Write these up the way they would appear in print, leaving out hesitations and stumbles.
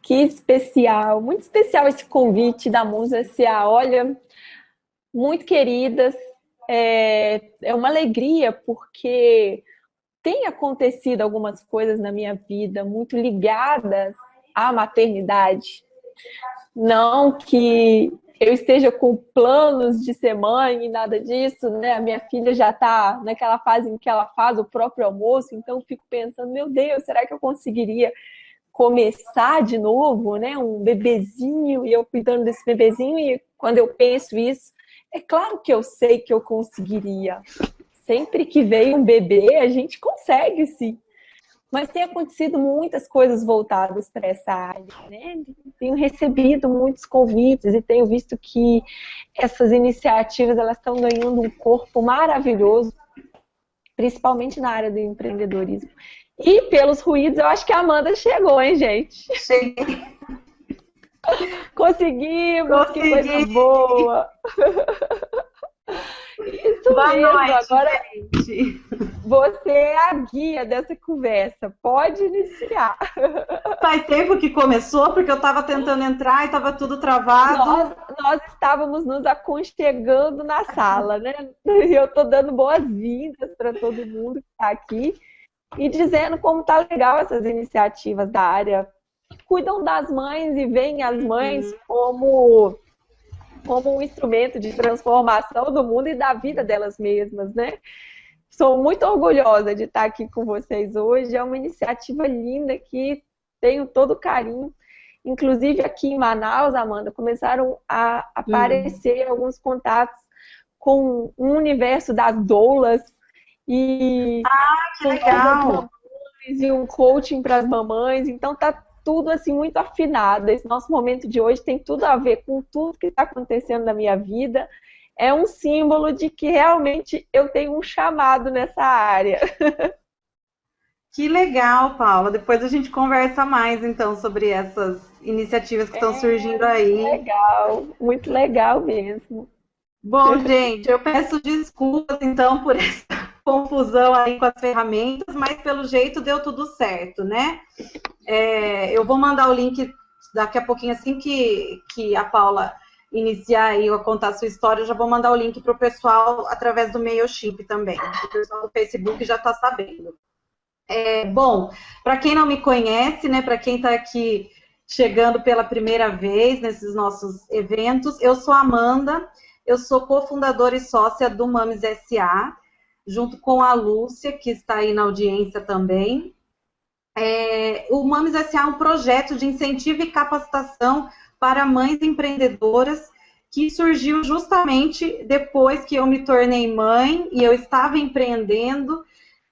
Que especial, muito especial esse convite da Musa S.A. Olha, muito queridas, é uma alegria porque tem acontecido algumas coisas na minha vida muito ligadas à maternidade. Não que eu esteja com planos de ser mãe e nada disso, né? A minha filha já está naquela fase em que ela faz o próprio almoço, então eu fico pensando, meu Deus, será que eu conseguiria começar de novo, né? Um bebezinho e eu cuidando desse bebezinho e quando eu penso isso, é claro que eu sei que eu conseguiria. Sempre que vem um bebê, a gente consegue, sim. Mas tem acontecido muitas coisas voltadas para essa área, né? Tenho recebido muitos convites e tenho visto que essas iniciativas elas estão ganhando um corpo maravilhoso, principalmente na área do empreendedorismo. E pelos ruídos, eu acho que a Amanda chegou, hein, gente? Cheguei. Conseguimos, que coisa Consegui. boa! Isso Boa mesmo, noite, agora gente. você é a guia dessa conversa, pode iniciar. Faz tempo que começou, porque eu estava tentando entrar e estava tudo Nós, travado. nós estávamos nos aconchegando na sala, né? E eu estou dando boas-vindas para todo mundo que está aqui e dizendo como tá legal essas iniciativas da área que cuidam das mães e veem as mães como um instrumento de transformação do mundo e da vida delas mesmas, né? Sou muito orgulhosa de estar aqui com vocês hoje. É uma iniciativa linda que tenho todo o carinho. Inclusive aqui em Manaus, Amanda, começaram a aparecer alguns contatos com o universo das doulas e Que com novas legal. mamães e um coaching para as mamães. Então tá tudo assim muito afinado. Esse nosso momento de hoje tem tudo a ver com tudo que está acontecendo na minha vida. É um símbolo de que realmente eu tenho um chamado nessa área. Que legal, Paula. Depois a gente conversa mais, então, sobre essas iniciativas que estão surgindo aí. Muito legal mesmo. Bom, gente, eu peço desculpas, então, por essa confusão aí com as ferramentas, mas pelo jeito deu tudo certo, né? Eu vou mandar o link daqui a pouquinho, assim que a Paula iniciar aí a contar a sua história, eu já vou mandar o link para o pessoal através do MailChimp também. O pessoal do Facebook já está sabendo. Bom, para quem não me conhece, né, para quem está aqui chegando pela primeira vez nesses nossos eventos, eu sou a Amanda, eu sou cofundadora e sócia do Mames S.A., junto com a Lúcia, que está aí na audiência também. O Mames S.A. é um projeto de incentivo e capacitação para mães empreendedoras que surgiu justamente depois que eu me tornei mãe e eu estava empreendendo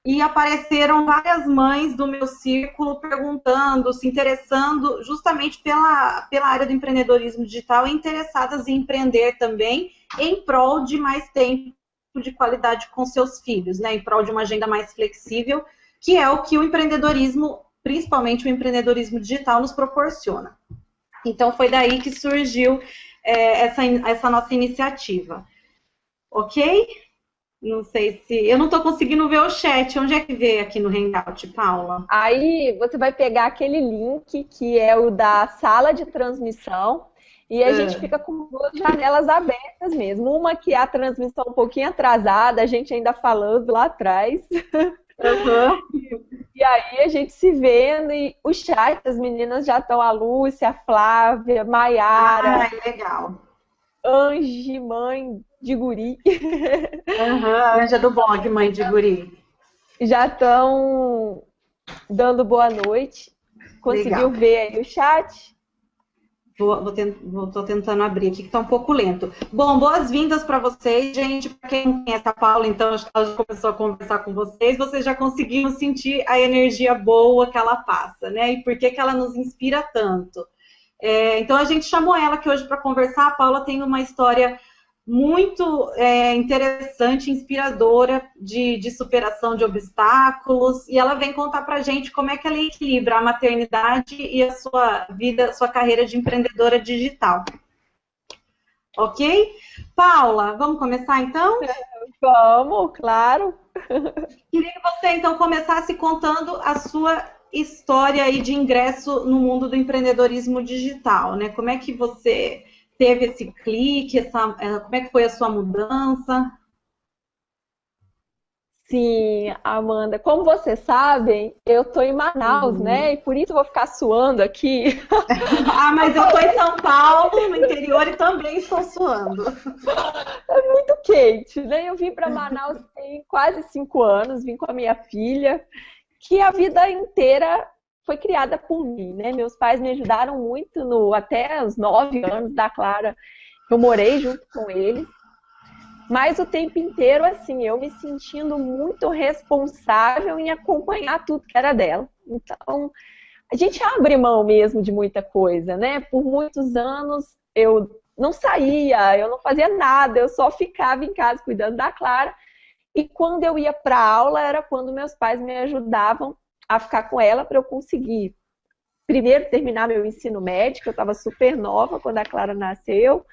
e apareceram várias mães do meu círculo perguntando, se interessando justamente pela área do empreendedorismo digital e interessadas em empreender também em prol de mais tempo de qualidade com seus filhos, né? Em prol de uma agenda mais flexível, que é o que o empreendedorismo, principalmente o empreendedorismo digital, nos proporciona. Então, foi daí que surgiu essa nossa iniciativa. Ok? Não sei se... Eu não estou conseguindo ver o chat. Onde é que vê aqui no Hangout, Paula? Aí você vai pegar aquele link que é o da sala de transmissão e a gente fica com duas janelas abertas mesmo. Uma que é a transmissão um pouquinho atrasada, a gente ainda falando lá atrás. E aí a gente se vendo e o chat, as meninas já estão, a Lúcia, a Flávia, Maiara, Legal. Angie, mãe de guri. A Anja do blog, mãe de guri. Já estão dando boa noite. Conseguiu Legal. ver aí o chat? Tô tentando abrir aqui, que está um pouco lento. Bom, boas-vindas para vocês, gente. Para quem não conhece a Paula, então, acho que ela já começou a conversar com vocês já conseguiram sentir a energia boa que ela passa, né? E por que ela nos inspira tanto. Então, a gente chamou ela aqui hoje para conversar. A Paula tem uma história muito interessante, inspiradora de superação de obstáculos, e ela vem contar pra gente como é que ela equilibra a maternidade e a sua vida, sua carreira de empreendedora digital. Ok? Paula, vamos começar então? Vamos, claro. Queria que você então começasse contando a sua história aí de ingresso no mundo do empreendedorismo digital, né? Como é que você teve esse clique, como é que foi a sua mudança? Sim, Amanda, como vocês sabem, eu tô em Manaus, né? Uhum. E por isso eu vou ficar suando aqui. Ah, mas eu estou em São Paulo, no interior, e também estou suando. É muito quente, né? Eu vim para Manaus tem quase 5 anos, vim com a minha filha, que a vida inteira foi criada por mim, né? Meus pais me ajudaram muito até os 9 anos da Clara. Eu morei junto com eles, mas o tempo inteiro, assim, eu me sentindo muito responsável em acompanhar tudo que era dela. Então, a gente abre mão mesmo de muita coisa, né? Por muitos anos eu não saía, eu não fazia nada, eu só ficava em casa cuidando da Clara. E quando eu ia para aula era quando meus pais me ajudavam a ficar com ela para eu conseguir primeiro terminar meu ensino médio, que eu estava super nova quando a Clara nasceu,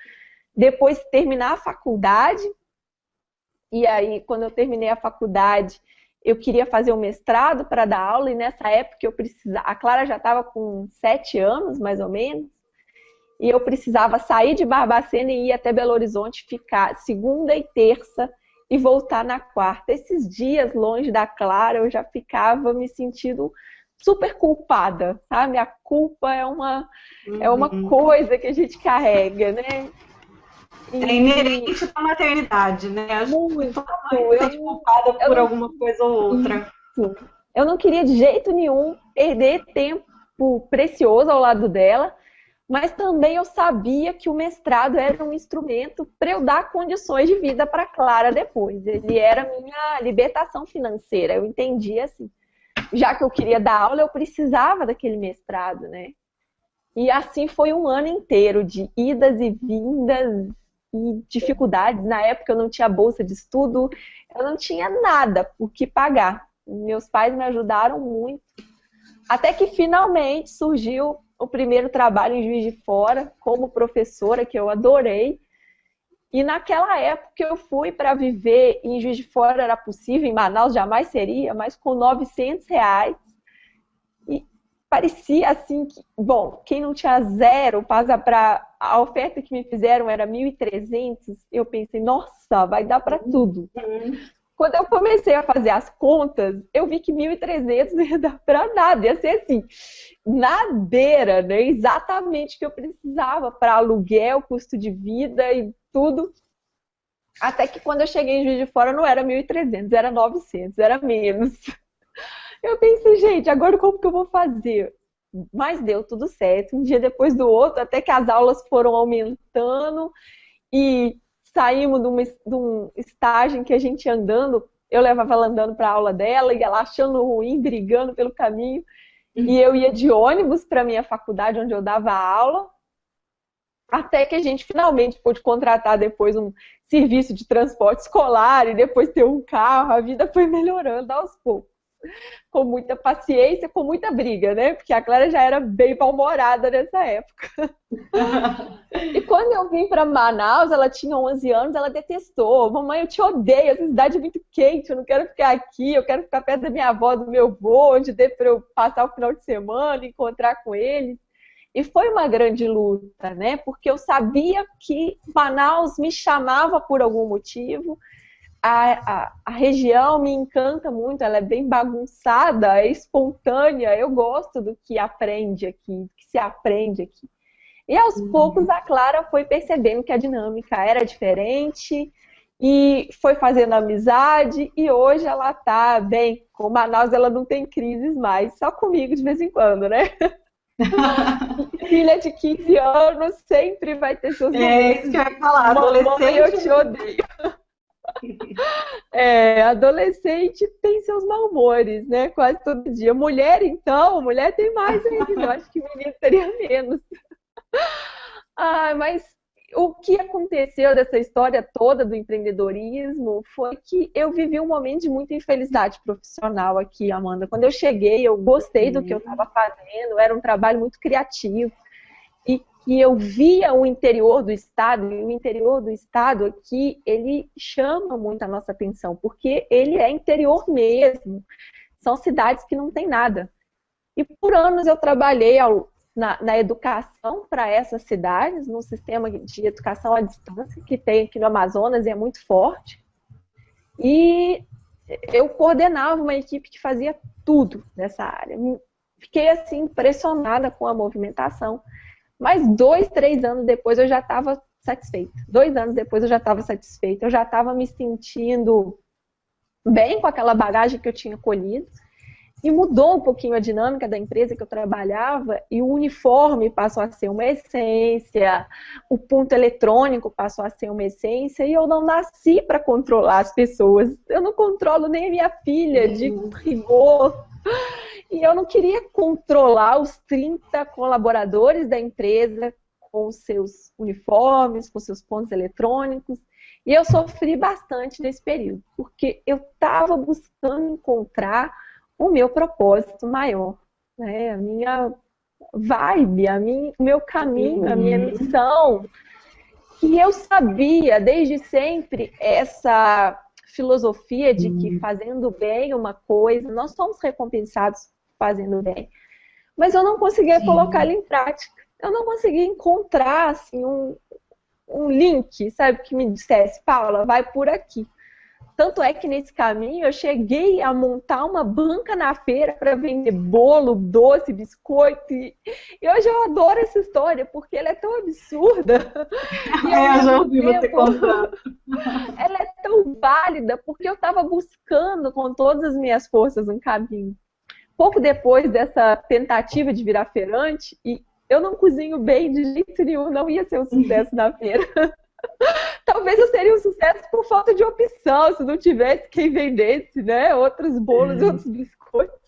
depois terminar a faculdade. E aí, quando eu terminei a faculdade, eu queria fazer um mestrado para dar aula, e nessa época eu precisava. A Clara já estava com 7 anos, mais ou menos, e eu precisava sair de Barbacena e ir até Belo Horizonte, ficar segunda e terça e voltar na quarta. Esses dias longe da Clara, eu já ficava me sentindo super culpada, sabe? A culpa é uma coisa que a gente carrega, né? É E inerente à maternidade, né? Acho que muito, toda mãe se sente culpada eu por não alguma coisa ou outra. Isso. Eu não queria de jeito nenhum perder tempo precioso ao lado dela, mas também eu sabia que o mestrado era um instrumento para eu dar condições de vida para Clara depois. Ele era a minha libertação financeira. Eu entendi assim. Já que eu queria dar aula, eu precisava daquele mestrado, né? E assim foi um ano inteiro de idas e vindas e dificuldades. Na época eu não tinha bolsa de estudo, eu não tinha nada por que pagar. Meus pais me ajudaram muito. Até que finalmente surgiu o primeiro trabalho em Juiz de Fora, como professora, que eu adorei. E naquela época eu fui para viver em Juiz de Fora, era possível, em Manaus jamais seria, mas com R$ 900. E parecia assim que, bom, quem não tinha zero passa para. A oferta que me fizeram era 1.300. Eu pensei, nossa, vai dar para tudo. Quando eu comecei a fazer as contas, eu vi que 1.300 não ia dar para nada. Ia ser assim, na beira, né? Exatamente o que eu precisava para aluguel, custo de vida e tudo. Até que quando eu cheguei em Juiz de Fora não era 1.300, era 900, era menos. Eu pensei, gente, agora como que eu vou fazer? Mas deu tudo certo, um dia depois do outro, até que as aulas foram aumentando e saímos de um estágio em que a gente ia andando, eu levava ela andando para a aula dela e ela achando ruim, brigando pelo caminho. E eu ia de ônibus para a minha faculdade, onde eu dava aula, até que a gente finalmente pôde contratar depois um serviço de transporte escolar e depois ter um carro. A vida foi melhorando aos poucos. Com muita paciência, com muita briga, né? Porque a Clara já era bem mal-humorada nessa época. E quando eu vim para Manaus, ela tinha 11 anos, ela detestou. Mamãe, eu te odeio, essa cidade é muito quente, eu não quero ficar aqui, eu quero ficar perto da minha avó, do meu avô, onde dê para eu passar o final de semana, encontrar com eles. E foi uma grande luta, né? Porque eu sabia que Manaus me chamava por algum motivo. A região me encanta muito, ela é bem bagunçada, é espontânea. Eu gosto do que aprende aqui, do que se aprende aqui. E aos poucos a Clara foi percebendo que a dinâmica era diferente e foi fazendo amizade. E hoje ela tá bem. Com Manaus ela não tem crises mais, só comigo de vez em quando, né? Filha de 15 anos sempre vai ter seus momentos. É isso que eu ia falar, Mamãe, eu adolescente. te odeio. Adolescente tem seus malhumores, né? Quase todo dia. Mulher, então, mulher tem mais ainda. Eu acho que menino teria menos. Mas o que aconteceu dessa história toda do empreendedorismo foi que eu vivi um momento de muita infelicidade profissional aqui, Amanda. Quando eu cheguei, eu gostei do que eu estava fazendo, era um trabalho muito criativo. E que eu via o interior do estado, e o interior do estado aqui, ele chama muito a nossa atenção, porque ele é interior mesmo. São cidades que não tem nada. E por anos eu trabalhei na educação para essas cidades, no sistema de educação à distância que tem aqui no Amazonas e é muito forte. E eu coordenava uma equipe que fazia tudo nessa área. Fiquei assim impressionada com a movimentação. Mas 2, 3 anos depois eu já estava satisfeita. 2 anos depois eu já estava satisfeita. Eu já estava me sentindo bem com aquela bagagem que eu tinha colhido. E mudou um pouquinho a dinâmica da empresa que eu trabalhava e o uniforme passou a ser uma essência, o ponto eletrônico passou a ser uma essência e eu não nasci para controlar as pessoas. Eu não controlo nem a minha filha de rigor. E eu não queria controlar os 30 colaboradores da empresa com seus uniformes, com seus pontos eletrônicos. E eu sofri bastante nesse período, porque eu estava buscando encontrar o meu propósito maior, né? A minha vibe, o meu caminho, a minha missão. E eu sabia desde sempre essa filosofia de que fazendo bem uma coisa, nós somos recompensados fazendo bem. Mas eu não conseguia colocar ele em prática. Eu não conseguia encontrar assim, um link, sabe, que me dissesse, Paula, vai por aqui. Tanto é que nesse caminho eu cheguei a montar uma banca na feira para vender bolo, doce, biscoito. E hoje eu adoro essa história, porque ela é tão absurda. Eu já ouvi você contando. Ela é tão válida, porque eu estava buscando com todas as minhas forças um caminho. Pouco depois dessa tentativa de virar feirante, e eu não cozinho bem de jeito nenhum, não ia ser um sucesso na feira. Talvez eu seria um sucesso por falta de opção, se não tivesse quem vendesse, né, outros bolos, outros biscoitos,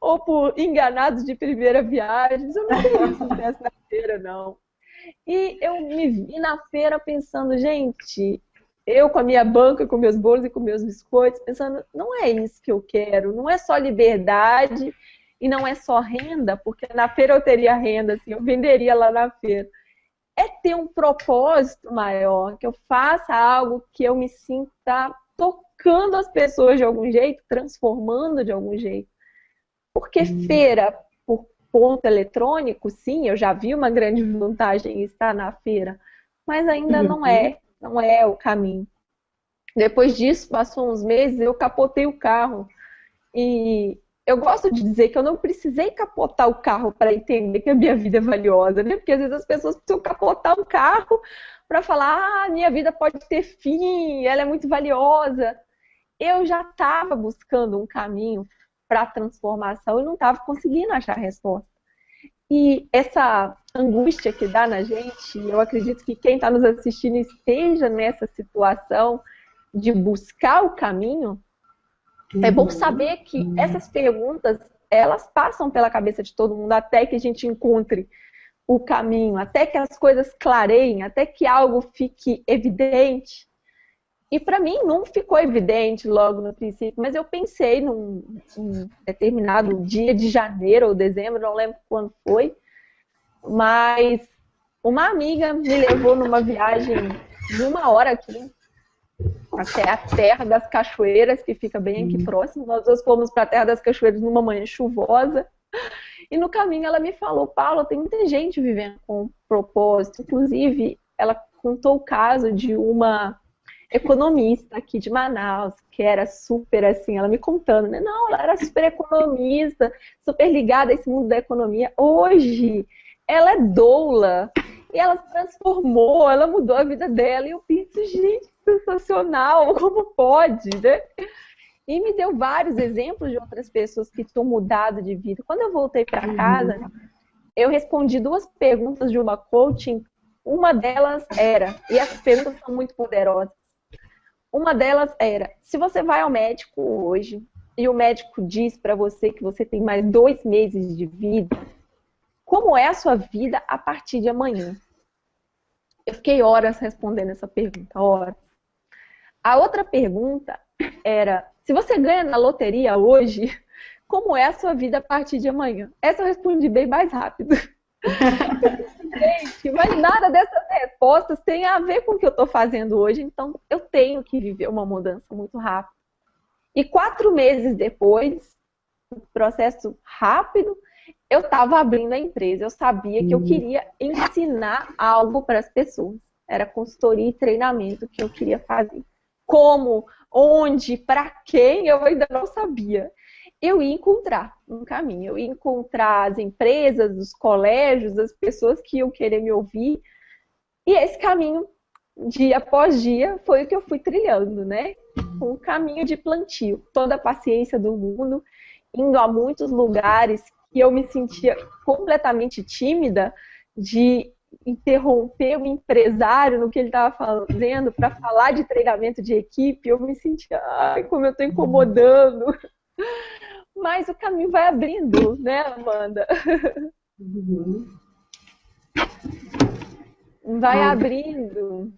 ou por enganados de primeira viagem. Eu não teria um sucesso na feira, não. E eu me vi na feira pensando, gente, eu com a minha banca, com meus bolos e com meus biscoitos, pensando, não é isso que eu quero, não é só liberdade e não é só renda, porque na feira eu teria renda, assim, eu venderia lá na feira. É ter um propósito maior, que eu faça algo que eu me sinta tocando as pessoas de algum jeito, transformando de algum jeito. Porque feira, por ponto eletrônico, sim, eu já vi uma grande vantagem em estar na feira, mas ainda não é o caminho. Depois disso, passou uns meses, eu capotei o carro. E eu gosto de dizer que eu não precisei capotar o carro para entender que a minha vida é valiosa, né? Porque às vezes as pessoas precisam capotar um carro para falar, minha vida pode ter fim, ela é muito valiosa. Eu já estava buscando um caminho para a transformação e não estava conseguindo achar a resposta. E essa angústia que dá na gente, eu acredito que quem está nos assistindo esteja nessa situação de buscar o caminho. É bom saber que essas perguntas, elas passam pela cabeça de todo mundo até que a gente encontre o caminho, até que as coisas clareiem, até que algo fique evidente. E para mim não ficou evidente logo no princípio, mas eu pensei num determinado dia de janeiro ou dezembro, não lembro quando foi, mas uma amiga me levou numa viagem de 1 hora aqui, até a Terra das Cachoeiras, que fica bem aqui próximo. Nós dois fomos para a Terra das Cachoeiras numa manhã chuvosa. E no caminho ela me falou, Paula, tem muita gente vivendo com propósito. Inclusive, ela contou o caso de uma economista aqui de Manaus, que era super assim, ela me contando, né? Não, ela era super economista, super ligada a esse mundo da economia. Hoje, ela é doula. E ela se transformou, ela mudou a vida dela. E eu penso, gente, sensacional, como pode, né? E me deu vários exemplos de outras pessoas que tinham mudado de vida. Quando eu voltei para casa, eu respondi 2 perguntas de uma coaching. Uma delas era, e essas perguntas são muito poderosas, uma delas era, se você vai ao médico hoje e o médico diz para você que você tem mais 2 meses de vida, como é a sua vida a partir de amanhã? Eu fiquei horas respondendo essa pergunta, horas. A outra pergunta era, se você ganha na loteria hoje, como é a sua vida a partir de amanhã? Essa eu respondi bem mais rápido. Gente, mas nada dessas respostas tem a ver com o que eu estou fazendo hoje, então eu tenho que viver uma mudança muito rápida. E 4 meses depois, um processo rápido, eu estava abrindo a empresa, eu sabia que eu queria ensinar algo para as pessoas. Era consultoria e treinamento que eu queria fazer. Como, onde, para quem, eu ainda não sabia. Eu ia encontrar um caminho, eu ia encontrar as empresas, os colégios, as pessoas que iam querer me ouvir. E esse caminho, dia após dia, foi o que eu fui trilhando, né? Um caminho de plantio, toda a paciência do mundo, indo a muitos lugares que eu me sentia completamente tímida de interromper o empresário no que ele estava fazendo para falar de treinamento de equipe. Eu me sentia, ai, como eu estou incomodando. Mas o caminho vai abrindo, né, Amanda? Vai abrindo.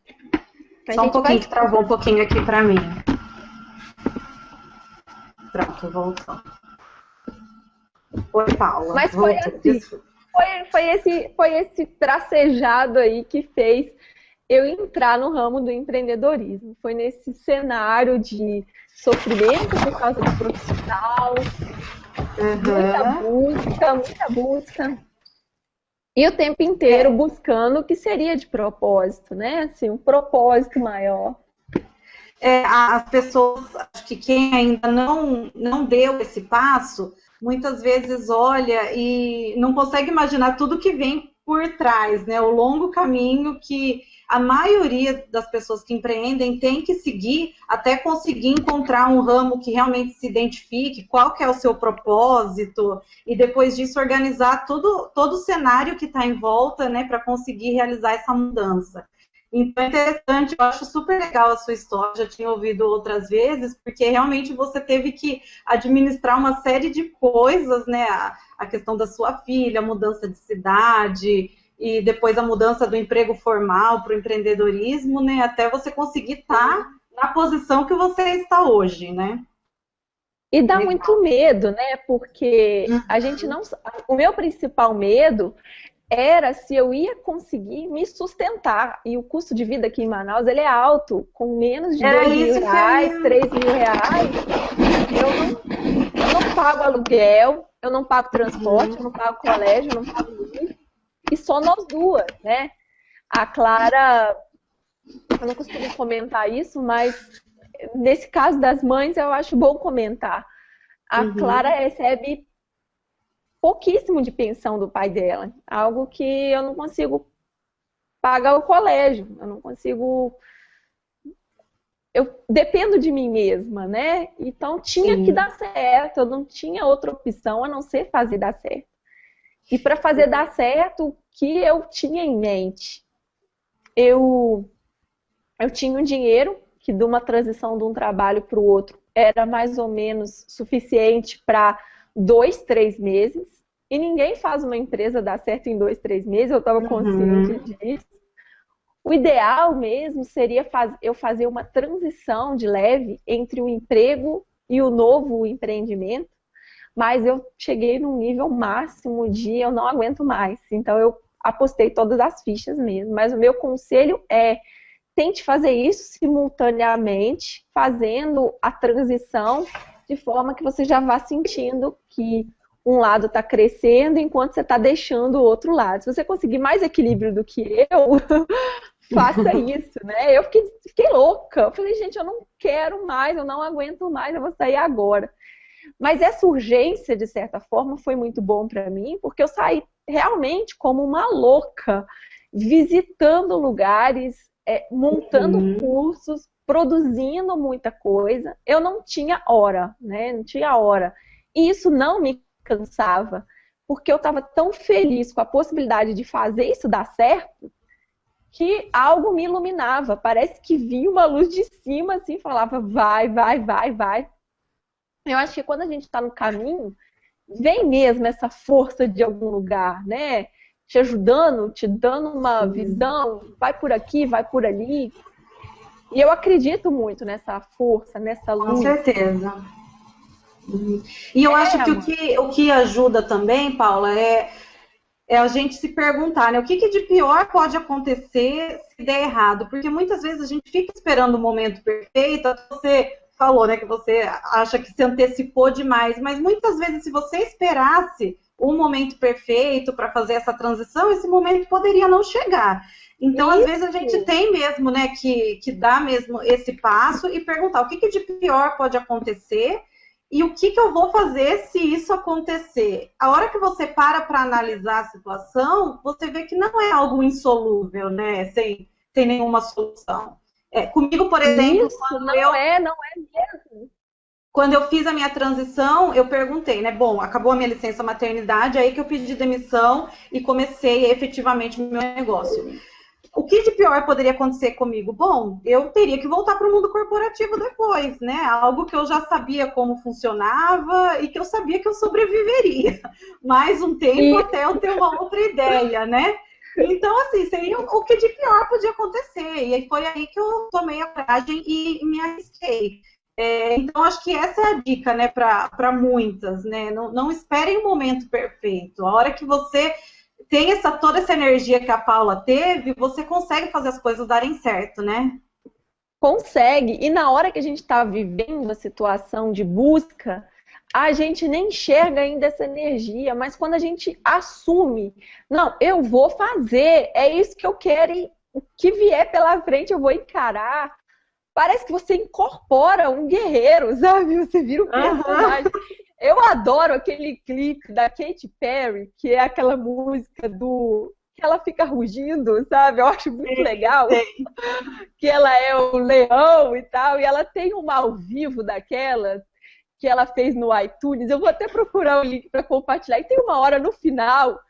Só um pouquinho que travou um pouquinho aqui para mim. Pronto, voltou. Oi, Paula. Mas foi assim, foi esse tracejado aí que fez eu entrar no ramo do empreendedorismo. Foi nesse cenário de sofrimento por causa do profissional, muita busca. E o tempo inteiro buscando o que seria de propósito, né? Assim, um propósito maior. As pessoas, acho que quem ainda não deu esse passo, muitas vezes olha e não consegue imaginar tudo que vem por trás, né? O longo caminho que a maioria das pessoas que empreendem tem que seguir até conseguir encontrar um ramo que realmente se identifique, qual que é o seu propósito, e depois disso organizar todo o cenário que está em volta, né, para conseguir realizar essa mudança. Então é interessante, eu acho super legal a sua história, já tinha ouvido outras vezes, porque realmente você teve que administrar uma série de coisas, né, a questão da sua filha, a mudança de cidade, e depois a mudança do emprego formal para o empreendedorismo, né, até você conseguir estar na posição que você está hoje, né? E dá muito medo, né, porque a gente não... O meu principal medo era se eu ia conseguir me sustentar. E o custo de vida aqui em Manaus, ele é alto. Com menos de R$2.000, R$3.000, eu não pago aluguel, eu não pago transporte, eu não pago colégio, eu não pago luz. E só nós duas, né? A Clara, eu não costumo comentar isso, mas nesse caso das mães eu acho bom comentar. A Clara recebe pouquíssimo de pensão do pai dela, algo que eu não consigo pagar o colégio, eu não consigo, eu dependo de mim mesma, né? Então tinha que dar certo, eu não tinha outra opção a não ser fazer dar certo. E para fazer dar certo, o que eu tinha em mente? Eu tinha um dinheiro que de uma transição de um trabalho para o outro era mais ou menos suficiente para 2, 3 meses. E ninguém faz uma empresa dar certo em 2, 3 meses, eu estava consciente disso. O ideal mesmo seria eu fazer uma transição de leve entre o emprego e o novo empreendimento, mas eu cheguei num nível máximo de eu não aguento mais. Então eu apostei todas as fichas mesmo. Mas o meu conselho é: tente fazer isso simultaneamente, fazendo a transição de forma que você já vá sentindo que um lado está crescendo enquanto você está deixando o outro lado. Se você conseguir mais equilíbrio do que eu, faça isso, né? Eu fiquei louca. Eu falei, gente, eu não quero mais, eu não aguento mais, eu vou sair agora. Mas essa urgência, de certa forma, foi muito bom para mim, porque eu saí realmente como uma louca, visitando lugares, montando cursos, produzindo muita coisa. Eu não tinha hora, né? Não tinha hora. E isso não me cansava, porque eu estava tão feliz com a possibilidade de fazer isso dar certo, que algo me iluminava. Parece que vinha uma luz de cima, assim, falava, vai, vai, vai, vai. Eu acho que quando a gente está no caminho, vem mesmo essa força de algum lugar, né? Te ajudando, te dando uma visão, vai por aqui, vai por ali. E eu acredito muito nessa força, nessa luz. Com certeza. E eu acho que o que ajuda também, Paula, é a gente se perguntar, né? O que de pior pode acontecer se der errado? Porque muitas vezes a gente fica esperando o momento perfeito, você falou, né, que você acha que se antecipou demais, mas muitas vezes se você esperasse o momento perfeito para fazer essa transição, esse momento poderia não chegar. Então, às vezes, a gente tem mesmo, né, que dar mesmo esse passo e perguntar o que, que de pior pode acontecer e o que, que eu vou fazer se isso acontecer. A hora que você para analisar a situação, você vê que não é algo insolúvel, né, sem nenhuma solução. Comigo, por exemplo, Isso, não é mesmo. Quando eu fiz a minha transição, eu perguntei, né? Bom, acabou a minha licença maternidade, aí que eu pedi demissão e comecei efetivamente o meu negócio. O que de pior poderia acontecer comigo? Bom, eu teria que voltar para o mundo corporativo depois, né? Algo que eu já sabia como funcionava e que eu sabia que eu sobreviveria. Mais um tempo até eu ter uma outra ideia, né? Então, assim, seria o que de pior podia acontecer. E aí foi aí que eu tomei a coragem e me arrisquei. Então, acho que essa é a dica, né, para muitas, né? Não esperem o momento perfeito. A hora que você tem toda essa energia que a Paula teve, você consegue fazer as coisas darem certo, né? Consegue. E na hora que a gente está vivendo a situação de busca, a gente nem enxerga ainda essa energia, mas quando a gente assume, não, eu vou fazer, é isso que eu quero e o que vier pela frente eu vou encarar. Parece que você incorpora um guerreiro, sabe? Você vira um personagem. Eu adoro aquele clipe da Katy Perry, que é aquela música que ela fica rugindo, sabe? Eu acho muito legal. Que ela é o leão e tal, e ela tem uma ao vivo daquela que ela fez no iTunes. Eu vou até procurar o link para compartilhar. E tem uma hora no final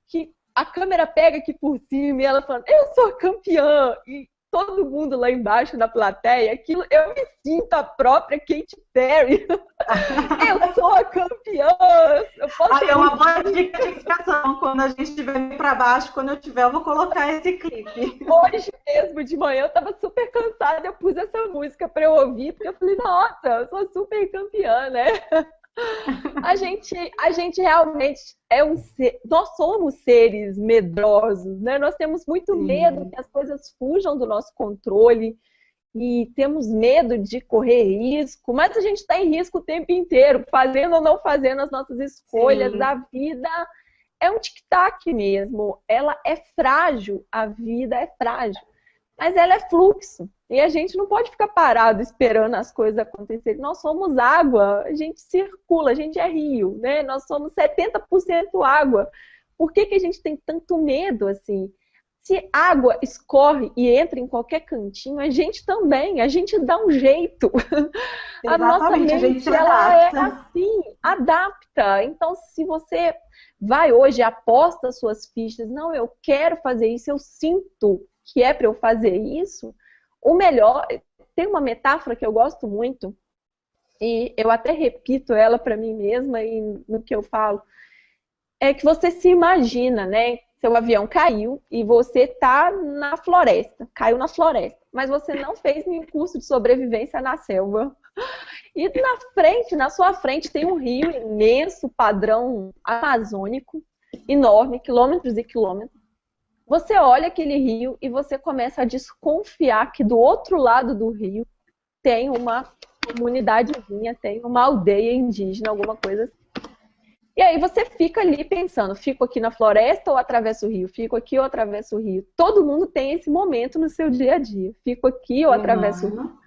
que a câmera pega aqui por cima e ela fala, eu sou campeã. E todo mundo lá embaixo na plateia, aquilo, eu me sinto a própria Katy Perry. Eu sou a campeã. É uma boa dica de indicação. Quando a gente estiver para baixo, quando eu tiver, eu vou colocar esse clipe. Hoje mesmo, de manhã, eu estava super cansada, eu pus essa música para eu ouvir, porque eu falei, nossa, eu sou super campeã, né? A gente realmente nós somos seres medrosos, né? Nós temos muito medo que as coisas fujam do nosso controle e temos medo de correr risco, mas a gente está em risco o tempo inteiro, fazendo ou não fazendo as nossas escolhas. A vida é um tic-tac mesmo, ela é frágil, a vida é frágil, mas ela é fluxo. E a gente não pode ficar parado esperando as coisas acontecerem. Nós somos água, a gente circula, a gente é rio, né? Nós somos 70% água. Por que a gente tem tanto medo assim? Se água escorre e entra em qualquer cantinho, a gente também, a gente dá um jeito. A nossa mente, ela é assim, adapta. Então, se você vai hoje, aposta as suas fichas, não, eu quero fazer isso, eu sinto que é para eu fazer isso, o melhor, tem uma metáfora que eu gosto muito, e eu até repito ela para mim mesma e no que eu falo, é que você se imagina, né? Seu avião caiu e você tá na floresta, caiu na floresta, mas você não fez nenhum curso de sobrevivência na selva. E na sua frente tem um rio imenso, padrão amazônico, enorme, quilômetros e quilômetros. Você olha aquele rio e você começa a desconfiar que do outro lado do rio tem uma comunidadezinha, tem uma aldeia indígena, alguma coisa assim. E aí você fica ali pensando, fico aqui na floresta ou atravesso o rio? Fico aqui ou atravesso o rio? Todo mundo tem esse momento no seu dia a dia. Fico aqui ou atravesso o rio?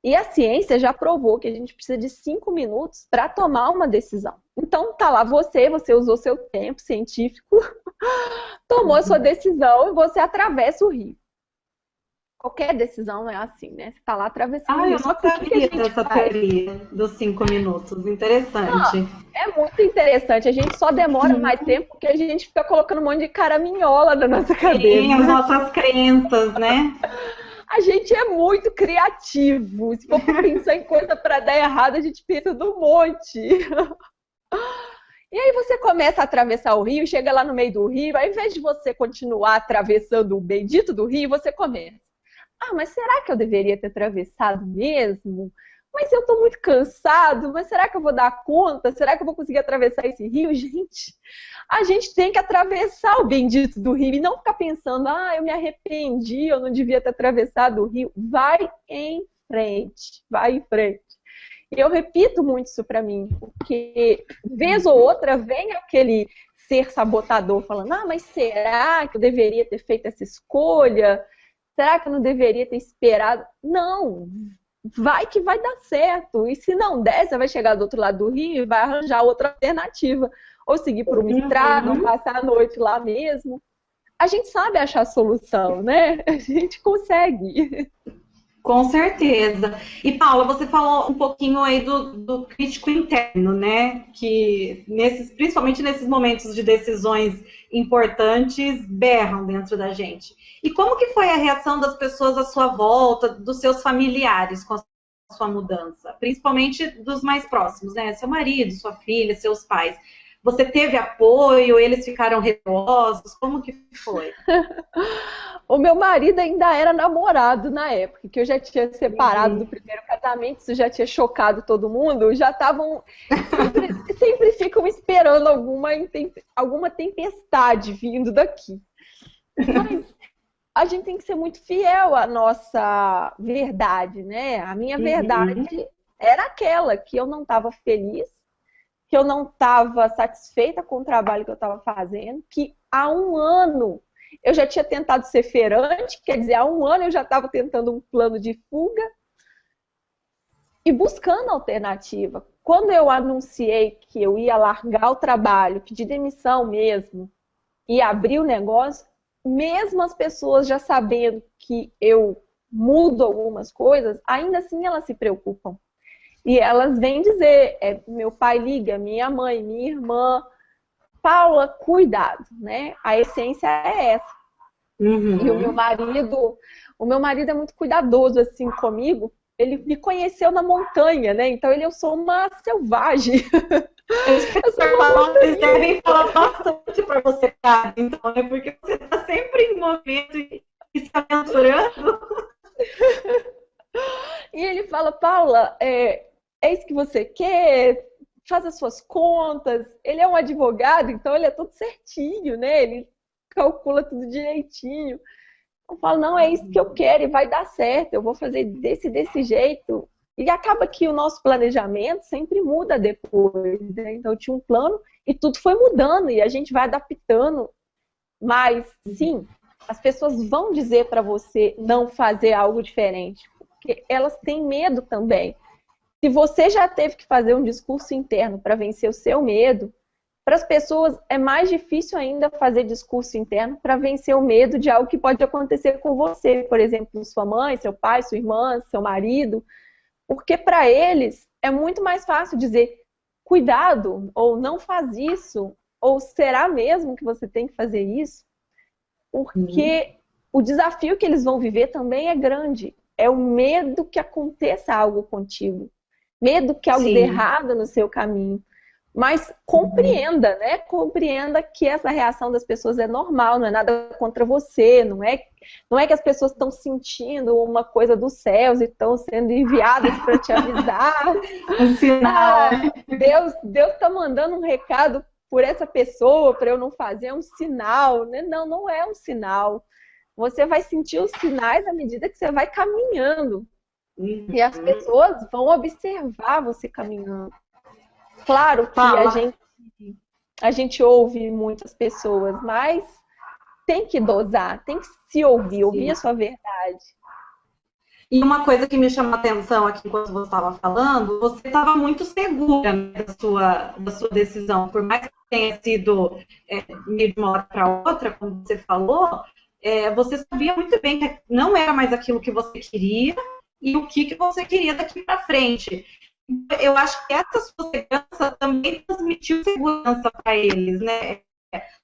E a ciência já provou que a gente precisa de 5 minutos para tomar uma decisão. Então tá lá você usou seu tempo científico, tomou a sua decisão e você atravessa o rio. Qualquer decisão é assim, né? Você tá lá atravessando o rio. Eu não sabia dessa teoria dos 5 minutos. Interessante. É muito interessante. A gente só demora mais tempo porque a gente fica colocando um monte de caraminhola na nossa cabeça. Sim, as nossas crenças, né? A gente é muito criativo. Se for pensar em coisa para dar errado, a gente pensa num monte. E aí você começa a atravessar o rio, chega lá no meio do rio, ao invés de você continuar atravessando o bendito do rio, você começa. Ah, mas será que eu deveria ter atravessado mesmo? Mas eu tô muito cansado, mas será que eu vou dar conta? Será que eu vou conseguir atravessar esse rio? Gente, a gente tem que atravessar o bendito do rio e não ficar pensando, eu me arrependi, eu não devia ter atravessado o rio. Vai em frente, vai em frente. E eu repito muito isso para mim, porque vez ou outra vem aquele ser sabotador falando, ah, mas será que eu deveria ter feito essa escolha? Será que eu não deveria ter esperado? Não, vai que vai dar certo. E se não der, você vai chegar do outro lado do rio e vai arranjar outra alternativa. Ou seguir por uma estrada, ou passar a noite lá mesmo. A gente sabe achar solução, né? A gente consegue. Com certeza. E Paula, você falou um pouquinho aí do crítico interno, né? Que principalmente nesses momentos de decisões importantes, berram dentro da gente. E como que foi a reação das pessoas à sua volta, dos seus familiares com a sua mudança? Principalmente dos mais próximos, né? Seu marido, sua filha, seus pais. Você teve apoio? Eles ficaram receosos? Como que foi? O meu marido ainda era namorado na época, que eu já tinha separado do primeiro casamento, isso já tinha chocado todo mundo, já estavam, sempre ficam esperando alguma tempestade vindo daqui. Mas a gente tem que ser muito fiel à nossa verdade, né? A minha verdade era aquela, que eu não estava feliz, que eu não estava satisfeita com o trabalho que eu estava fazendo, que há um ano eu já tinha tentado ser feirante, quer dizer, há um ano eu já estava tentando um plano de fuga e buscando alternativa. Quando eu anunciei que eu ia largar o trabalho, pedir demissão mesmo, e abrir o negócio, mesmo as pessoas já sabendo que eu mudo algumas coisas, ainda assim elas se preocupam. E elas vêm dizer, meu pai liga, minha mãe, minha irmã, Paula, cuidado, né? A essência é essa. E o meu marido é muito cuidadoso assim comigo. Ele me conheceu na montanha, né? Então eu sou uma selvagem. Eles devem falar bastante para você, cara, então, né? Porque você está sempre em movimento e se aventurando. E ele fala, Paula, é isso que você quer? Faz as suas contas. Ele é um advogado, então ele é tudo certinho, né? Ele calcula tudo direitinho. Eu falo, não, é isso que eu quero e vai dar certo. Eu vou fazer desse jeito. E acaba que o nosso planejamento sempre muda depois, né? Então eu tinha um plano e tudo foi mudando e a gente vai adaptando. Mas, sim, as pessoas vão dizer para você não fazer algo diferente, porque elas têm medo também. Se você já teve que fazer um discurso interno para vencer o seu medo, para as pessoas é mais difícil ainda fazer discurso interno para vencer o medo de algo que pode acontecer com você. Por exemplo, sua mãe, seu pai, sua irmã, seu marido. Porque para eles é muito mais fácil dizer cuidado, ou não faz isso, ou será mesmo que você tem que fazer isso? Porque o desafio que eles vão viver também é grande. É o medo que aconteça algo contigo. Medo que algo dê errado no seu caminho. Mas compreenda, né? Compreenda que essa reação das pessoas é normal, não é nada contra você, não é que as pessoas estão sentindo uma coisa dos céus e estão sendo enviadas para te avisar. Um sinal. Deus está mandando um recado por essa pessoa para eu não fazer um sinal, né? Não, não é um sinal. Você vai sentir os sinais à medida que você vai caminhando. E as pessoas vão observar você caminhando. Claro que a gente ouve muitas pessoas, mas tem que dosar, tem que se ouvir a sua verdade. E uma coisa que me chamou a atenção aqui enquanto você estava falando, você estava muito segura, né, da sua decisão, por mais que tenha sido meio de uma hora para outra, como você falou, você sabia muito bem que não era mais aquilo que você queria e o que você queria daqui para frente. Eu acho que essa sua segurança também transmitiu segurança para eles, né?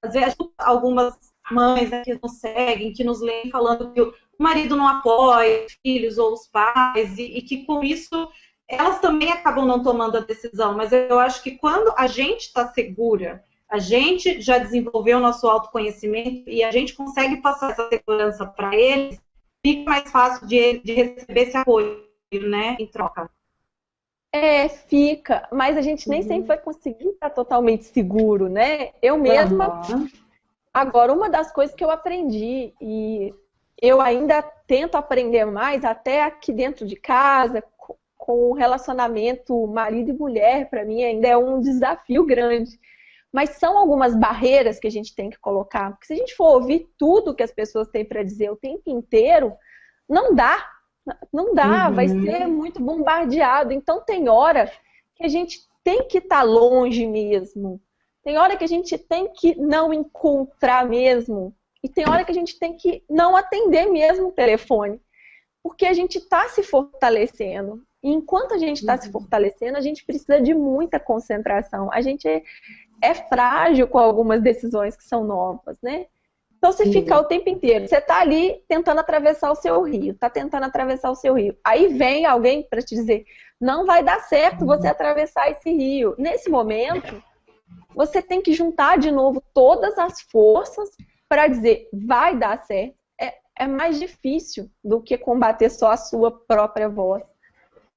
Às vezes algumas mães que nos seguem, que nos leem falando que o marido não apoia os filhos ou os pais e que com isso elas também acabam não tomando a decisão. Mas eu acho que quando a gente está segura, a gente já desenvolveu o nosso autoconhecimento e a gente consegue passar essa segurança para eles, fica mais fácil de receber esse apoio, né, em troca. Fica, mas a gente nem sempre vai conseguir estar totalmente seguro, né? Eu mesma, agora, uma das coisas que eu aprendi, e eu ainda tento aprender mais, até aqui dentro de casa, com o relacionamento marido e mulher, para mim ainda é um desafio grande. Mas são algumas barreiras que a gente tem que colocar. Porque se a gente for ouvir tudo que as pessoas têm para dizer o tempo inteiro, não dá. Não dá, vai ser muito bombardeado. Então tem hora que a gente tem que estar longe mesmo. Tem hora que a gente tem que não encontrar mesmo. E tem hora que a gente tem que não atender mesmo o telefone. Porque a gente está se fortalecendo. E enquanto a gente está se fortalecendo, a gente precisa de muita concentração. A gente é frágil com algumas decisões que são novas, né? Então, você fica o tempo inteiro, você está ali tentando atravessar o seu rio, está tentando atravessar o seu rio. Aí vem alguém para te dizer, não vai dar certo você atravessar esse rio. Nesse momento, você tem que juntar de novo todas as forças para dizer, vai dar certo. É mais difícil do que combater só a sua própria voz.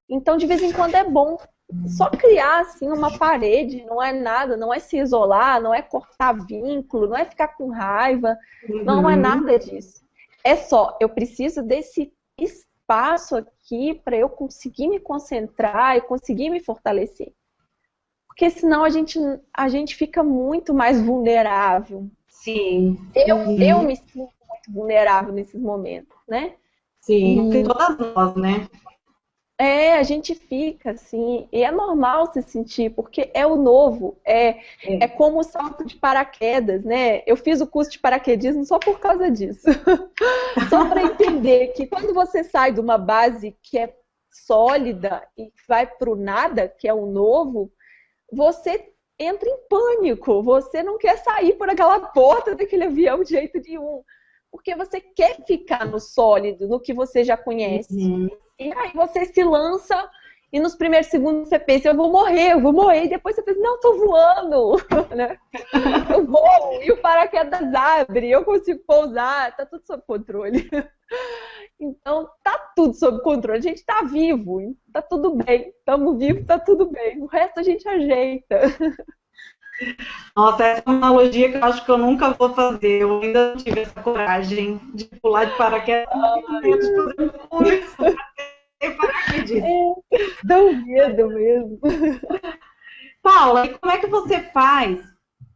Então, de vez em quando é bom só criar assim uma parede, não é nada, não é se isolar, não é cortar vínculo, não é ficar com raiva, não é nada disso. É só, eu preciso desse espaço aqui para eu conseguir me concentrar e conseguir me fortalecer. Porque senão a gente fica muito mais vulnerável. Sim. Eu me sinto muito vulnerável nesses momentos, né? Sim, porque todas nós, né? A gente fica assim, e é normal se sentir, porque é o novo, é como o salto de paraquedas, né? Eu fiz o curso de paraquedismo só por causa disso. Só para entender que quando você sai de uma base que é sólida e vai para o nada, que é o novo, você entra em pânico, você não quer sair por aquela porta daquele avião de jeito nenhum, porque você quer ficar no sólido, no que você já conhece. E aí você se lança e nos primeiros segundos você pensa, eu vou morrer. E depois você pensa, não, tô voando. Né? Eu voo e o paraquedas abre, eu consigo pousar, tá tudo sob controle. Então, tá tudo sob controle. A gente tá vivo, tá tudo bem. Estamos vivos, tá tudo bem. O resto a gente ajeita. Nossa, essa é uma analogia que eu acho que eu nunca vou fazer. Eu ainda não tive essa coragem de pular de paraquedas. De fazer um curso. Dá um medo mesmo. Paula, e como é que você faz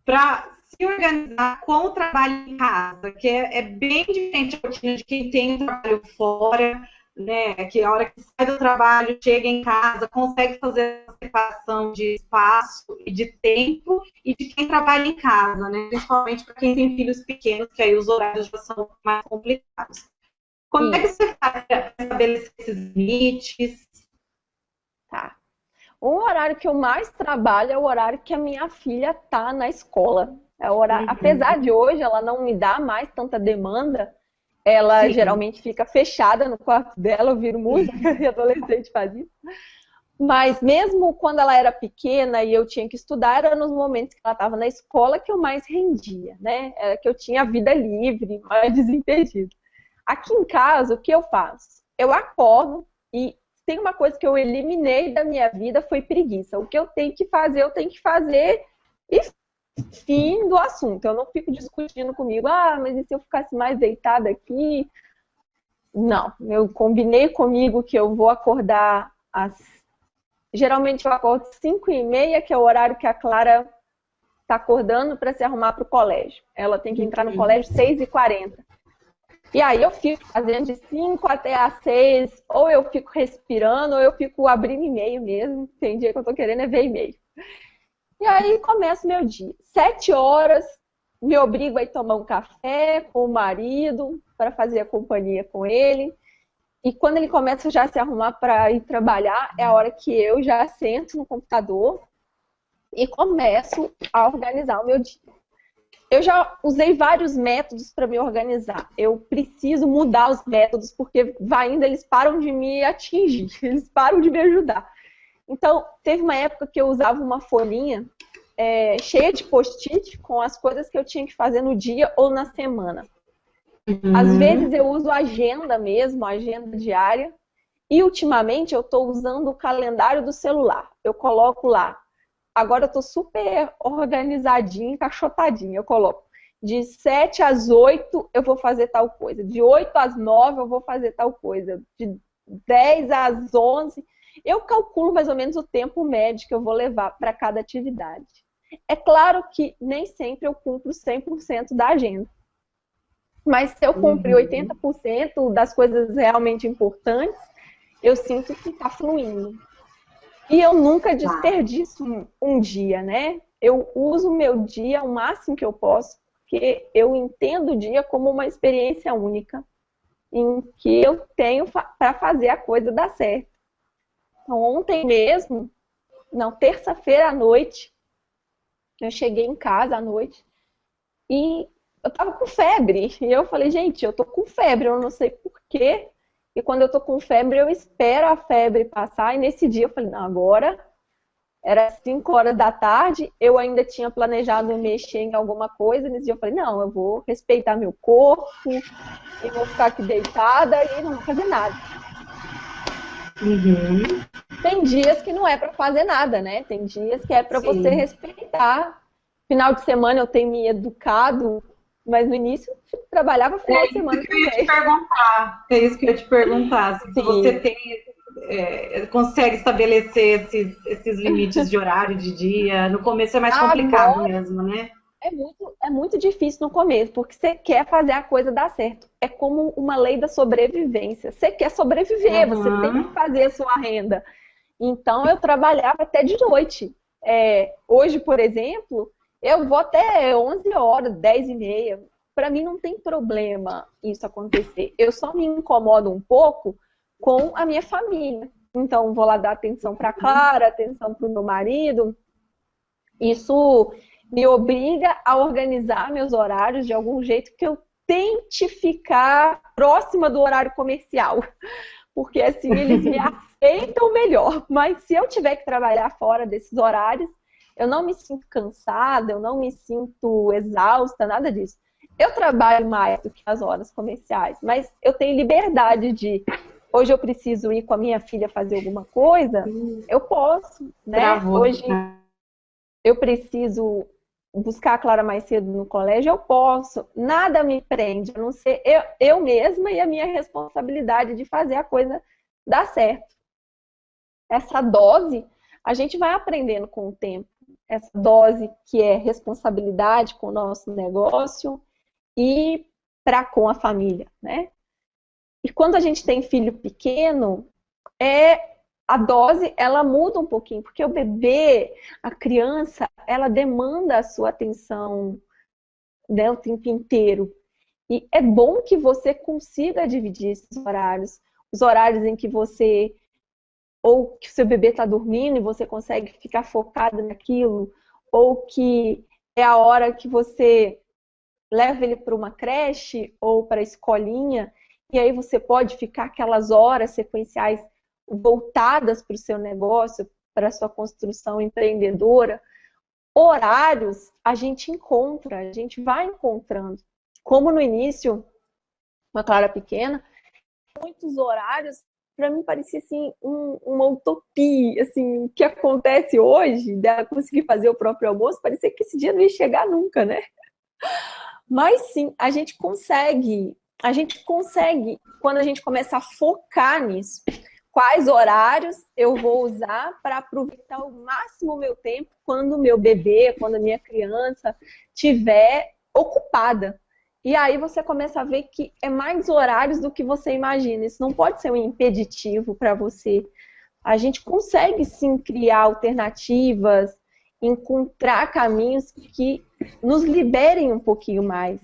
para se organizar com o trabalho em casa? Que é bem diferente a rotina de quem tem um trabalho fora, né? Que a hora que sai do trabalho, chega em casa, consegue fazer a separação de espaço e de tempo, e de quem trabalha em casa, né? Principalmente para quem tem filhos pequenos, que aí os horários já são mais complicados. Como é que você faz para estabelecer esses limites? Tá. O horário que eu mais trabalho é o horário que a minha filha tá na escola. É o horário, apesar de hoje ela não me dar mais tanta demanda, ela geralmente fica fechada no quarto dela, ouvindo música, e adolescente faz isso. Mas mesmo quando ela era pequena e eu tinha que estudar, era nos momentos que ela estava na escola que eu mais rendia, né? Era que eu tinha vida livre, mais desimpedido. Aqui em casa, o que eu faço? Eu acordo e tem uma coisa que eu eliminei da minha vida, foi preguiça. O que eu tenho que fazer, eu tenho que fazer e fim do assunto. Eu não fico discutindo comigo, mas e se eu ficasse mais deitada aqui? Não, eu combinei comigo que eu vou acordar geralmente eu acordo 5h30, que é o horário que a Clara está acordando para se arrumar para o colégio. Ela tem que entrar no colégio 6h40. E aí eu fico fazendo de 5 até às 6, ou eu fico respirando, ou eu fico abrindo e-mail mesmo. Tem dia que eu tô querendo ver e-mail. E aí começa o meu dia. 7 horas, me obrigo a ir tomar um café com o marido, para fazer a companhia com ele. E quando ele começa já a se arrumar para ir trabalhar, é a hora que eu já sento no computador e começo a organizar o meu dia. Eu já usei vários métodos para me organizar. Eu preciso mudar os métodos, porque vai indo, eles param de me atingir, eles param de me ajudar. Então, teve uma época que eu usava uma folhinha cheia de post-it com as coisas que eu tinha que fazer no dia ou na semana. Às vezes eu uso agenda mesmo, agenda diária. E ultimamente eu estou usando o calendário do celular. Eu coloco lá. Agora eu tô super organizadinha, encaixotadinha. Eu coloco de 7 às 8 eu vou fazer tal coisa. De 8 às 9 eu vou fazer tal coisa. De 10 às 11. Eu calculo mais ou menos o tempo médio que eu vou levar para cada atividade. É claro que nem sempre eu cumpro 100% da agenda. Mas se eu cumprir 80% das coisas realmente importantes, eu sinto que está fluindo. E eu nunca desperdiço um dia, né? Eu uso o meu dia o máximo que eu posso, porque eu entendo o dia como uma experiência única, em que eu tenho para fazer a coisa dar certo. Então, ontem mesmo, não, terça-feira à noite, eu cheguei em casa à noite e eu tava com febre. E eu falei, gente, eu tô com febre, eu não sei por quê. E quando eu tô com febre, eu espero a febre passar. E nesse dia eu falei, não, agora era 5 horas da tarde, eu ainda tinha planejado mexer em alguma coisa. Nesse dia eu falei, não, eu vou respeitar meu corpo, e vou ficar aqui deitada e não vou fazer nada. Tem dias que não é para fazer nada, né? Tem dias que é para você respeitar. Final de semana eu tenho me educado, mas no início eu trabalhava final de semana também. É isso que eu ia te perguntar. Se você tem, consegue estabelecer esses limites de horário, de dia. No começo é mais complicado mesmo, né? É muito difícil no começo, porque você quer fazer a coisa dar certo. É como uma lei da sobrevivência. Você quer sobreviver, você tem que fazer a sua renda. Então, eu trabalhava até de noite. Hoje, por exemplo, eu vou até 11 horas, 10h30. Para mim, não tem problema isso acontecer. Eu só me incomodo um pouco com a minha família. Então, vou lá dar atenção para a Clara, atenção para o meu marido. Isso me obriga a organizar meus horários de algum jeito que eu tente ficar próxima do horário comercial. Porque assim eles me aceitam melhor. Mas se eu tiver que trabalhar fora desses horários, eu não me sinto cansada, eu não me sinto exausta, nada disso. Eu trabalho mais do que as horas comerciais, mas eu tenho liberdade de... Hoje eu preciso ir com a minha filha fazer alguma coisa, eu posso, né? Hoje eu preciso buscar a Clara mais cedo no colégio, eu posso. Nada me prende, a não ser eu mesma e a minha responsabilidade de fazer a coisa dar certo. Essa dose, a gente vai aprendendo com o tempo. Essa dose que é responsabilidade com o nosso negócio e com a família, né? E quando a gente tem filho pequeno, a dose, ela muda um pouquinho, porque o bebê, a criança, ela demanda a sua atenção, né, o tempo inteiro. E é bom que você consiga dividir esses horários. Os horários em que você, ou que o seu bebê está dormindo e você consegue ficar focado naquilo, ou que é a hora que você leva ele para uma creche ou para a escolinha, e aí você pode ficar aquelas horas sequenciais voltadas para o seu negócio, para a sua construção empreendedora. Horários a gente encontra, a gente vai encontrando. Como no início, uma Clara pequena, muitos horários, para mim parecia assim, uma utopia. Assim, o que acontece hoje, de conseguir fazer o próprio almoço, parecia que esse dia não ia chegar nunca, né? Mas sim, a gente consegue, quando a gente começa a focar nisso. Quais horários eu vou usar para aproveitar ao máximo o meu tempo quando o meu bebê, quando a minha criança estiver ocupada. E aí você começa a ver que é mais horários do que você imagina. Isso não pode ser um impeditivo para você. A gente consegue sim criar alternativas, encontrar caminhos que nos liberem um pouquinho mais.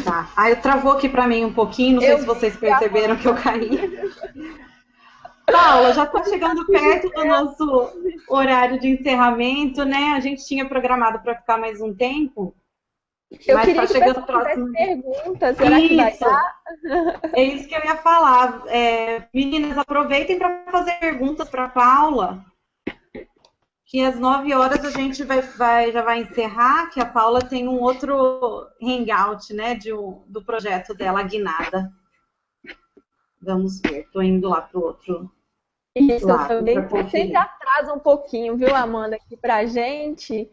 Tá. Eu travou aqui para mim um pouquinho, não sei se vocês perceberam que eu caí. Paula, já está chegando perto do nosso horário de encerramento, né? A gente tinha programado para ficar mais um tempo. Eu mas queria tá chegando próximo. Perguntas, será que vai dar? É isso que eu ia falar. Meninas, aproveitem para fazer perguntas para a Paula. Que às 9 horas a gente já vai encerrar, que a Paula tem um outro hangout, né, do projeto dela, a Guinada. Vamos ver, estou indo lá para o outro Isso, lado. Também sempre atrasa um pouquinho, viu, Amanda, aqui pra gente.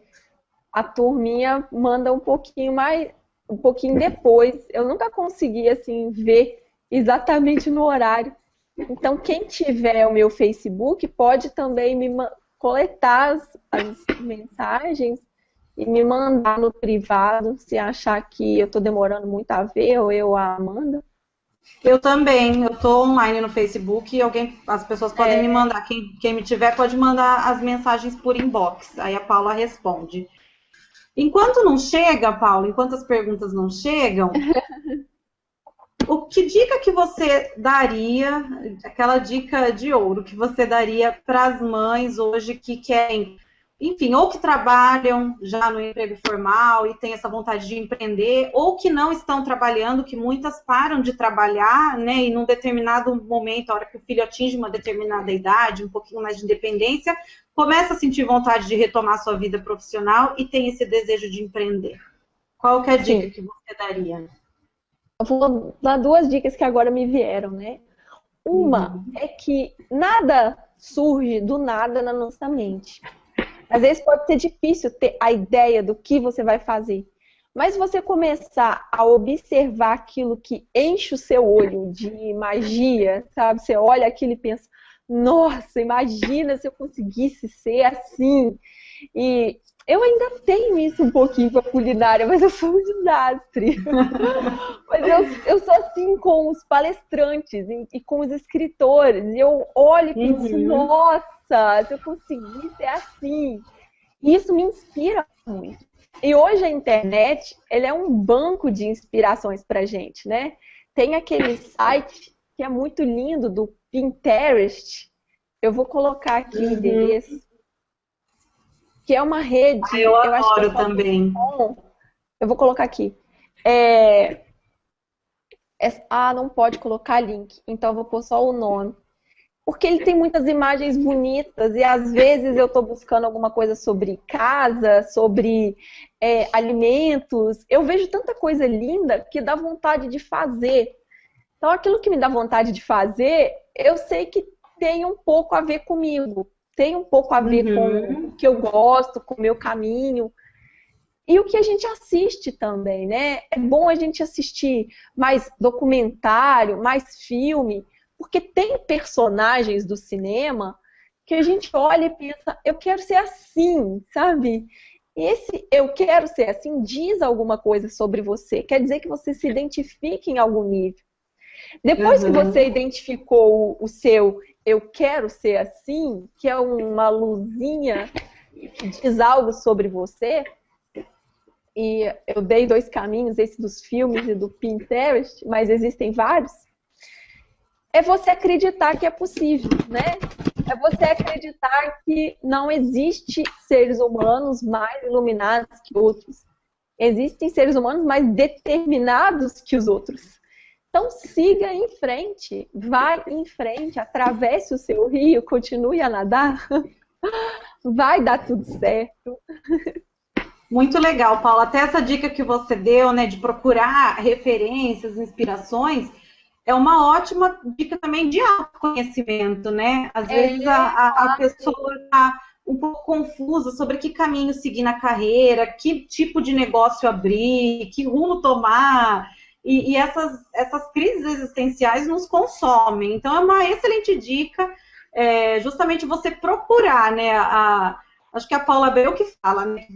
A turminha manda um pouquinho depois. Eu nunca consegui, assim, ver exatamente no horário. Então, quem tiver o meu Facebook pode também coletar as mensagens e me mandar no privado, se achar que eu estou demorando muito a ver, ou eu, a Amanda. Eu também, eu estou online no Facebook e as pessoas podem me mandar, quem me tiver pode mandar as mensagens por inbox, aí a Paula responde. Enquanto não chega, Paula, enquanto as perguntas não chegam, que dica que você daria, aquela dica de ouro que você daria para as mães hoje que querem, enfim, ou que trabalham já no emprego formal e têm essa vontade de empreender, ou que não estão trabalhando, que muitas param de trabalhar, né, e num determinado momento, a hora que o filho atinge uma determinada idade, um pouquinho mais de independência, começa a sentir vontade de retomar sua vida profissional e tem esse desejo de empreender. Qual que é a dica que você daria? Eu vou dar duas dicas que agora me vieram, né? Uma é que nada surge do nada na nossa mente. Às vezes pode ser difícil ter a ideia do que você vai fazer. Mas você começar a observar aquilo que enche o seu olho de magia, sabe? Você olha aquilo e pensa, nossa, imagina se eu conseguisse ser assim. E eu ainda tenho isso um pouquinho com a culinária, mas eu sou um desastre. Mas eu sou assim com os palestrantes e com os escritores. E eu olho e penso, nossa, se eu conseguir ser assim. E isso me inspira muito. E hoje a internet, ele é um banco de inspirações pra gente, né? Tem aquele site que é muito lindo, do Pinterest. Eu vou colocar aqui o endereço. Que é uma rede. Eu acho que adoro também. Eu vou colocar aqui. Não pode colocar link, então eu vou pôr só o nome. Porque ele tem muitas imagens bonitas e às vezes eu estou buscando alguma coisa sobre casa, sobre alimentos. Eu vejo tanta coisa linda que dá vontade de fazer. Então aquilo que me dá vontade de fazer, eu sei que tem um pouco a ver comigo. Tem um pouco a ver com o que eu gosto, com o meu caminho. E o que a gente assiste também, né? É bom a gente assistir mais documentário, mais filme, porque tem personagens do cinema que a gente olha e pensa, eu quero ser assim, sabe? E esse eu quero ser assim diz alguma coisa sobre você, quer dizer que você se identifique em algum nível. Depois que você identificou o seu eu quero ser assim, que é uma luzinha que diz algo sobre você, e eu dei dois caminhos, esse dos filmes e do Pinterest, mas existem vários, é você acreditar que é possível, né? É você acreditar que não existe seres humanos mais iluminados que outros. Existem seres humanos mais determinados que os outros. Então siga em frente, vai em frente, atravesse o seu rio, continue a nadar, vai dar tudo certo. Muito legal, Paula. Até essa dica que você deu, né, de procurar referências, inspirações, é uma ótima dica também de autoconhecimento, né? Às vezes a pessoa está um pouco confusa sobre que caminho seguir na carreira, que tipo de negócio abrir, que rumo tomar. E essas crises existenciais nos consomem. Então, é uma excelente dica, justamente você procurar, né? Acho que a Paula Bel que fala, né?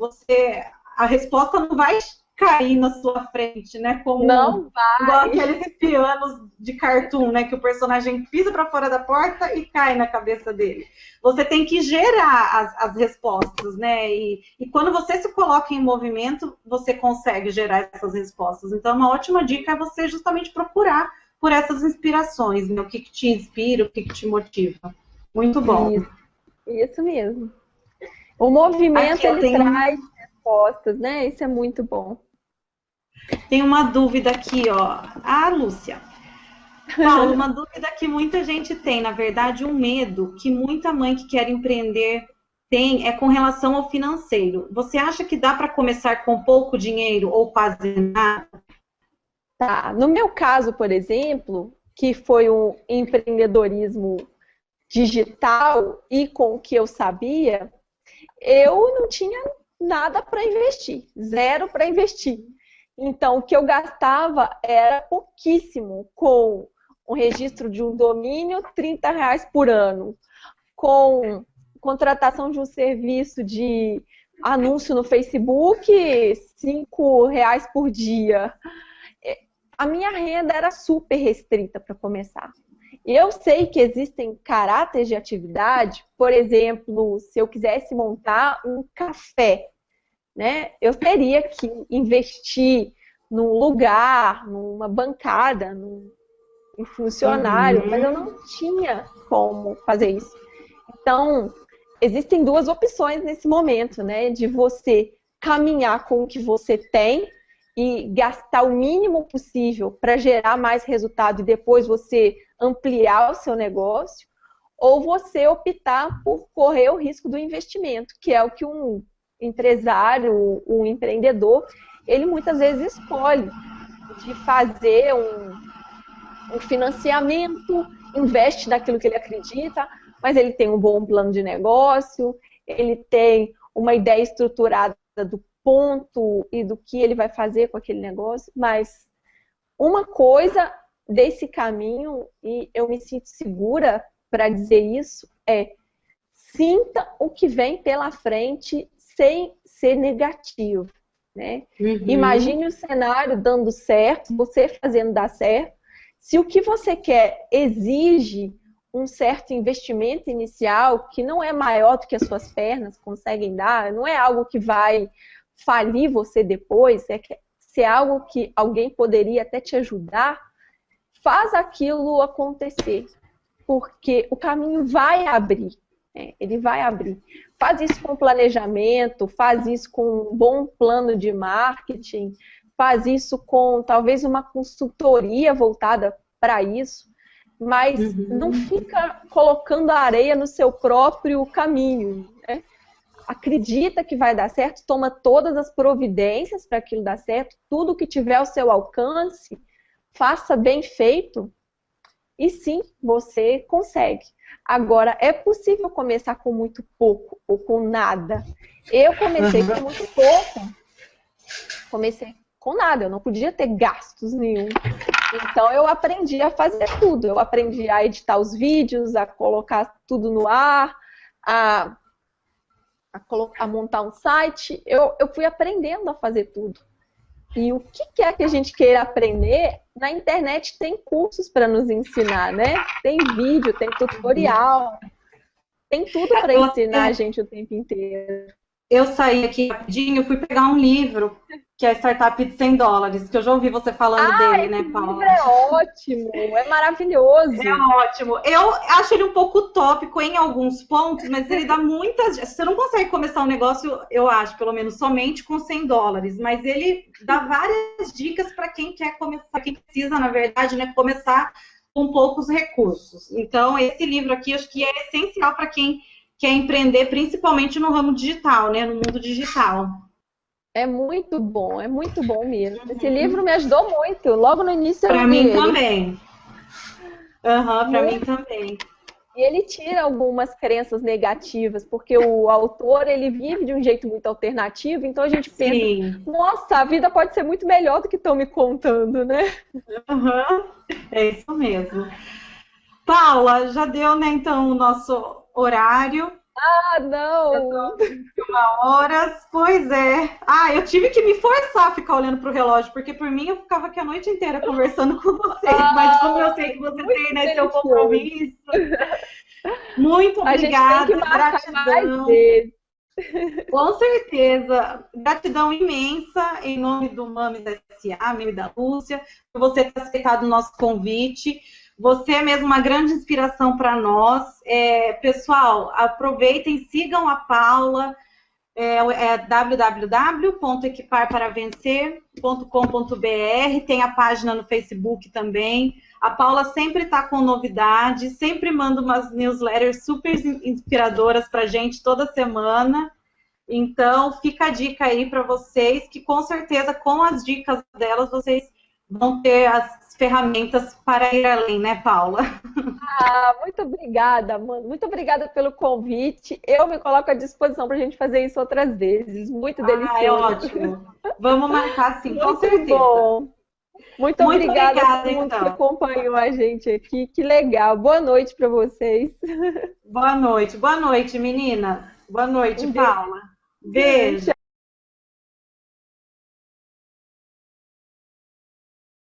A resposta não vai cair na sua frente, né? Como não vai. Igual aqueles pianos de cartoon, né? Que o personagem pisa para fora da porta e cai na cabeça dele. Você tem que gerar as respostas, né? E quando você se coloca em movimento, você consegue gerar essas respostas. Então, uma ótima dica é você justamente procurar por essas inspirações, né? O que te inspira, o que te motiva. Muito bom. Isso mesmo. O movimento, ele traz respostas, né? Isso é muito bom. Tem uma dúvida aqui, ó. Lúcia. Paulo, uma dúvida que muita gente tem, na verdade, um medo que muita mãe que quer empreender tem é com relação ao financeiro. Você acha que dá para começar com pouco dinheiro ou quase nada? Tá. No meu caso, por exemplo, que foi um empreendedorismo digital e com o que eu sabia, eu não tinha nada para investir, zero para investir. Então, o que eu gastava era pouquíssimo com um registro de um domínio, R$ 30 por ano. Com contratação de um serviço de anúncio no Facebook, R$ 5 por dia. A minha renda era super restrita para começar. Eu sei que existem caráteres de atividade, por exemplo, se eu quisesse montar um café, né, eu teria que investir num lugar, numa bancada, em funcionário, mas eu não tinha como fazer isso. Então, existem duas opções nesse momento, né, de você caminhar com o que você tem e gastar o mínimo possível para gerar mais resultado e depois você ampliar o seu negócio, ou você optar por correr o risco do investimento, que é o que um empresário, um empreendedor, ele muitas vezes escolhe, de fazer um financiamento, investe naquilo que ele acredita, mas ele tem um bom plano de negócio, ele tem uma ideia estruturada do ponto e do que ele vai fazer com aquele negócio, mas uma coisa desse caminho, e eu me sinto segura para dizer isso, é: sinta o que vem pela frente sem ser negativo, né? Imagine o cenário dando certo, você fazendo dar certo. Se o que você quer exige um certo investimento inicial, que não é maior do que as suas pernas conseguem dar, não é algo que vai falir você depois, se é algo que alguém poderia até te ajudar, faz aquilo acontecer, porque o caminho vai abrir, ele vai abrir. Faz isso com planejamento, faz isso com um bom plano de marketing, faz isso com talvez uma consultoria voltada para isso, mas não fica colocando a areia no seu próprio caminho, né? Acredita que vai dar certo, toma todas as providências para aquilo dar certo, tudo que tiver ao seu alcance, faça bem feito, e sim, você consegue. Agora, é possível começar com muito pouco ou com nada. Eu comecei com muito pouco, comecei com nada, eu não podia ter gastos nenhum. Então, eu aprendi a fazer tudo. Eu aprendi a editar os vídeos, a colocar tudo no ar, a montar um site. Eu fui aprendendo a fazer tudo. E o que quer que a gente queira aprender, na internet tem cursos para nos ensinar, né? Tem vídeo, tem tutorial, tem tudo para ensinar a gente o tempo inteiro. Eu saí aqui rapidinho, fui pegar um livro, que é a Startup de $100, que eu já ouvi você falando dele, né, Paula? Esse livro é ótimo, é maravilhoso. É ótimo. Eu acho ele um pouco utópico em alguns pontos, mas ele dá muitas... Você não consegue começar um negócio, eu acho, pelo menos somente com $100, mas ele dá várias dicas para quem quer começar, quem precisa, na verdade, né, começar com poucos recursos. Então, esse livro aqui, acho que é essencial para quem quer empreender, principalmente no ramo digital, né, no mundo digital. É muito bom mesmo. Esse livro me ajudou muito, logo no início eu li mim ele. Também. Para mim também. E ele tira algumas crenças negativas, porque o autor, ele vive de um jeito muito alternativo, então a gente pensa, nossa, a vida pode ser muito melhor do que estão me contando, né? É isso mesmo. Paula, já deu, né, então, o nosso horário. Ah, não! 1 hora, pois é. Eu tive que me forçar a ficar olhando pro relógio, porque por mim eu ficava aqui a noite inteira conversando com você. Mas como eu sei que você tem, né, seu compromisso. Muito obrigada. A gente tem que marcar gratidão. Mais vezes. Com certeza. Gratidão imensa em nome do Mames S.A., meu e da Lúcia, por você ter aceitado o nosso convite. Você é mesmo uma grande inspiração para nós. Pessoal, aproveitem, sigam a Paula. É www.equiparparavencer.com.br. Tem a página no Facebook também. A Paula sempre está com novidades, sempre manda umas newsletters super inspiradoras para a gente toda semana. Então, fica a dica aí para vocês, que com certeza, com as dicas delas, vocês vão ter as ferramentas para ir além, né, Paula? Muito obrigada, mano. Muito obrigada pelo convite. Eu me coloco à disposição para a gente fazer isso outras vezes. Muito delicioso. É ótimo. Vamos marcar sim, com certeza. Bom. Muito Muito obrigada a obrigada, todo mundo que então. acompanhou a gente aqui. Que legal. Boa noite para vocês. Boa noite, menina. Boa noite, Um beijo. Paula. Beijo.